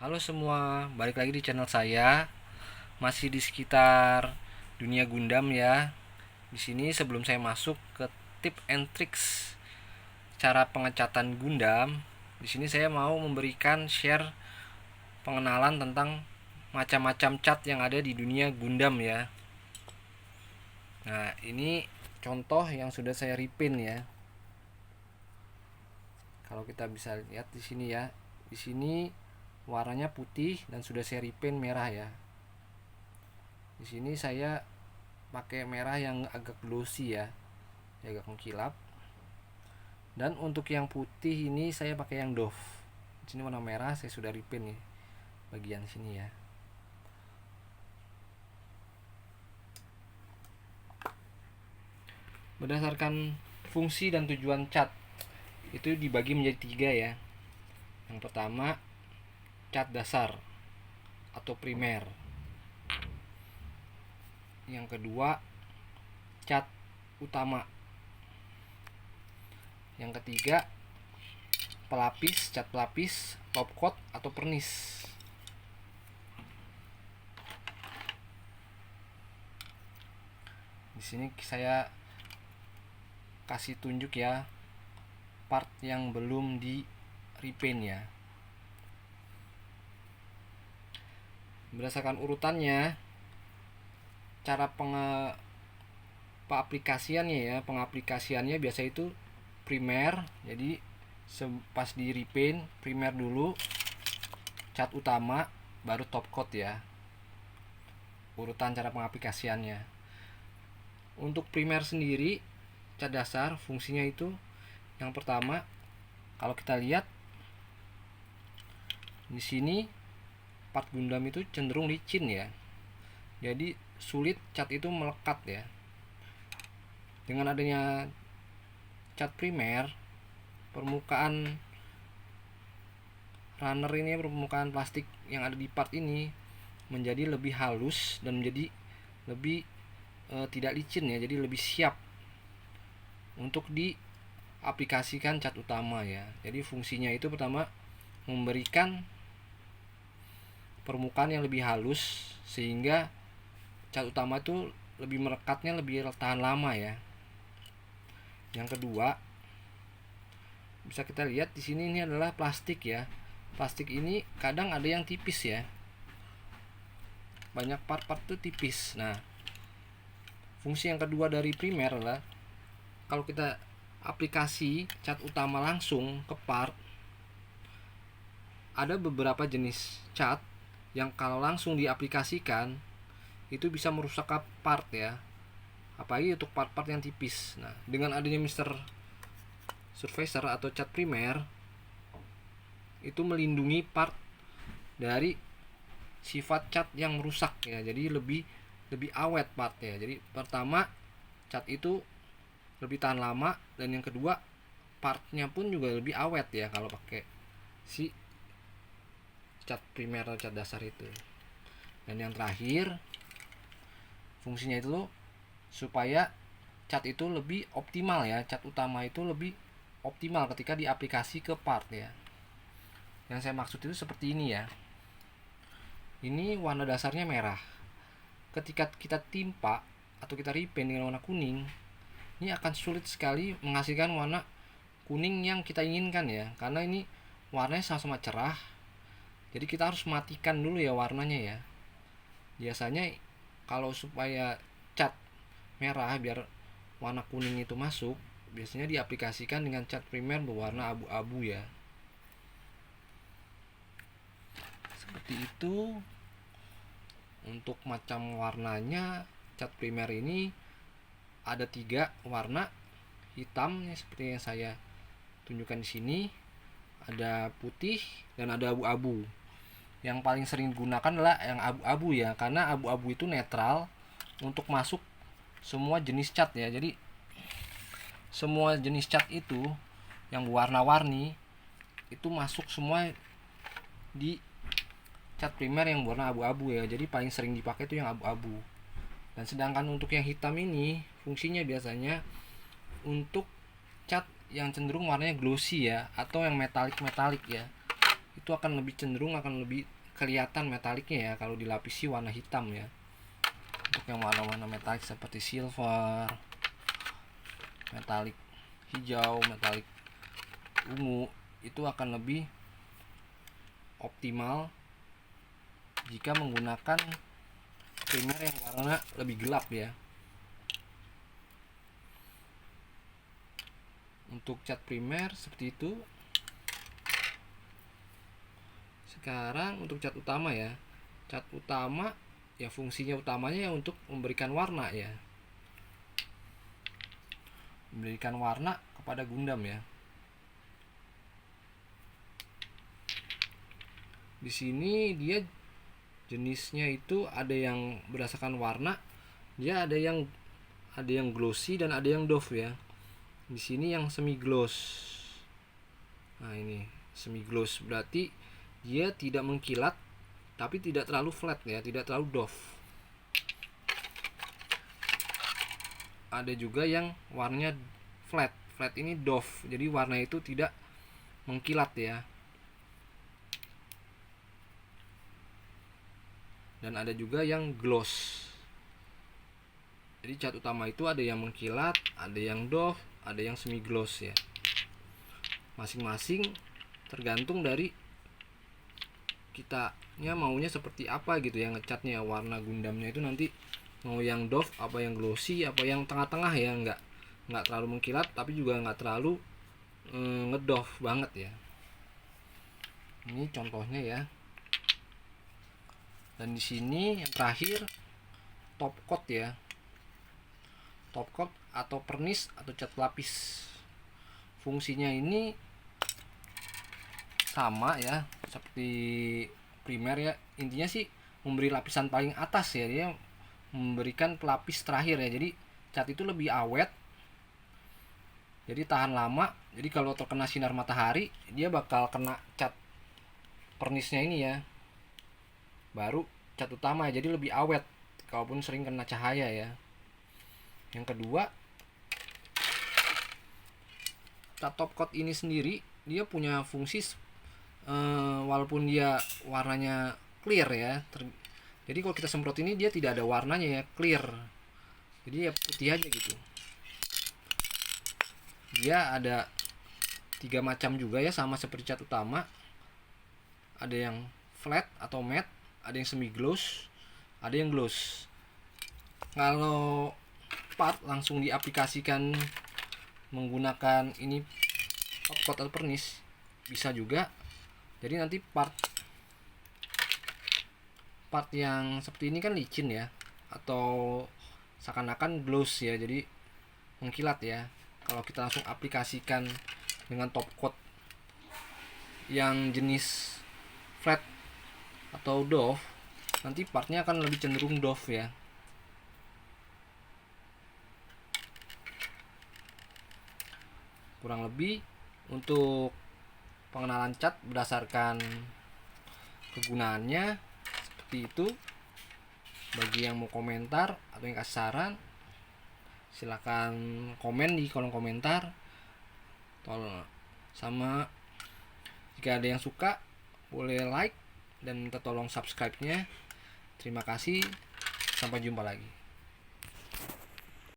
Halo semua, balik lagi di channel saya. Masih di sekitar dunia Gundam ya. Di sini sebelum saya masuk ke tip and tricks cara pengecatan Gundam, di sini saya mau memberikan share pengenalan tentang macam-macam cat yang ada di dunia Gundam ya. Nah, ini contoh yang sudah saya repaint ya. Kalau kita bisa lihat di sini ya. Di sini warnanya putih dan sudah saya repaint merah ya. Di sini saya pakai merah yang agak glossy ya, agak mengkilap. Dan untuk yang putih ini saya pakai yang Dove. Di sini warna merah saya sudah repaint nih bagian sini ya. Berdasarkan fungsi dan tujuan cat itu dibagi menjadi 3 ya. Yang pertama cat dasar atau primer. Yang kedua cat utama. Yang ketiga pelapis, cat pelapis, top coat atau pernis. Di sini saya kasih tunjuk ya part yang belum di repaint ya. Berdasarkan urutannya, cara pengaplikasiannya biasa itu primer. Jadi pas di repaint primer dulu, cat utama, baru top coat ya. Urutan cara pengaplikasiannya. Untuk primer sendiri, cat dasar fungsinya itu yang pertama, kalau kita lihat di sini part Gundam itu cenderung licin ya. Jadi sulit cat itu melekat ya. Dengan adanya cat primer, permukaan runner ini, permukaan plastik yang ada di part ini menjadi lebih halus dan menjadi lebih tidak licin ya, jadi lebih siap untuk diaplikasikan cat utama ya. Jadi fungsinya itu pertama memberikan permukaan yang lebih halus sehingga cat utama itu lebih merekatnya, lebih tahan lama ya. Yang kedua, bisa kita lihat di sini ini adalah plastik ya. Plastik ini kadang ada yang tipis ya. Banyak part-part itu tipis. Nah, fungsi yang kedua dari primer adalah kalau kita aplikasi cat utama langsung ke part, ada beberapa jenis cat yang kalau langsung diaplikasikan itu bisa merusak part ya, apalagi untuk part-part yang tipis. Nah, dengan adanya Mr. Surfacer atau cat primer, itu melindungi part dari sifat cat yang merusak ya, jadi lebih awet part ya. Jadi pertama cat itu lebih tahan lama, dan yang kedua partnya pun juga lebih awet ya kalau pakai si cat primer atau cat dasar itu. Dan yang terakhir fungsinya itu supaya cat itu lebih optimal ya, cat utama itu lebih optimal ketika diaplikasi ke part ya. Yang saya maksud itu seperti ini ya. Ini warna dasarnya merah. Ketika kita timpa atau kita repaint dengan warna kuning, ini akan sulit sekali menghasilkan warna kuning yang kita inginkan ya, karena ini warnanya sama-sama cerah. Jadi kita harus matikan dulu ya warnanya ya. Biasanya kalau supaya cat merah biar warna kuning itu masuk, biasanya diaplikasikan dengan cat primer berwarna abu-abu ya. Seperti itu. Untuk macam warnanya, cat primer ini ada 3 warna. Hitam seperti yang saya tunjukkan di sini, ada putih, dan ada abu-abu. Yang paling sering digunakan adalah yang abu-abu ya, karena abu-abu itu netral untuk masuk semua jenis cat ya. Jadi semua jenis cat itu yang warna-warni itu masuk semua di cat primer yang warna abu-abu ya. Jadi paling sering dipakai itu yang abu-abu. Dan sedangkan untuk yang hitam ini fungsinya biasanya untuk cat yang cenderung warnanya glossy ya, atau yang metalik ya. itu akan lebih cenderung akan lebih kelihatan metaliknya ya kalau dilapisi warna hitam ya. Untuk yang warna-warna metalik seperti silver, metalik hijau, metalik ungu, itu akan lebih optimal jika menggunakan primer yang warna lebih gelap ya. Untuk cat primer seperti itu. Sekarang untuk cat utama ya. Cat utama ya fungsinya utamanya ya untuk memberikan warna ya. Memberikan warna kepada Gundam ya. Di sini dia jenisnya itu ada yang berdasarkan warna, dia ada yang glossy dan ada yang doff ya. Di sini yang semi gloss. Nah, ini semi gloss berarti dia tidak mengkilat tapi tidak terlalu flat ya, tidak terlalu doff. Ada juga yang warnanya flat. Flat ini doff. Jadi warna itu tidak mengkilat ya. Dan ada juga yang gloss. Jadi cat utama itu ada yang mengkilat, ada yang doff, ada yang semi gloss ya. Masing-masing tergantung dari kitanya maunya seperti apa gitu ya ngecatnya. Warna Gundamnya itu nanti mau yang doff, apa yang glossy, apa yang tengah-tengah ya, nggak terlalu mengkilat tapi juga nggak terlalu ngedoff banget ya. Ini contohnya ya. Dan di sini yang terakhir top coat ya. Top coat atau pernis atau cat pelapis. Fungsinya ini sama ya seperti primer ya. Intinya sih memberi lapisan paling atas ya, dia memberikan pelapis terakhir ya. Jadi cat itu lebih awet. Jadi tahan lama. Jadi kalau terkena sinar matahari dia bakal kena cat pernisnya ini ya. Baru cat utama ya, jadi lebih awet kalaupun sering kena cahaya ya. Yang kedua, cat top coat ini sendiri dia punya fungsi walaupun dia warnanya clear ya. Jadi kalau kita semprot ini dia tidak ada warnanya ya, clear. Jadi ya putih aja gitu. Dia ada 3 macam juga ya, sama seperti cat utama. Ada yang flat atau matte, ada yang semi gloss, ada yang gloss. Kalau part langsung diaplikasikan menggunakan ini top coat atau pernis bisa juga. Jadi nanti part yang seperti ini kan licin ya, atau seakan-akan gloss ya, jadi mengkilat ya. Kalau kita langsung aplikasikan dengan top coat yang jenis flat atau doff, nanti partnya akan lebih cenderung doff ya. Kurang lebih untuk pengenalan cat berdasarkan kegunaannya seperti itu. Bagi yang mau komentar atau yang kasih saran, silahkan komen di kolom komentar. Sama jika ada yang suka boleh like dan minta tolong subscribe-nya. Terima kasih, sampai jumpa lagi.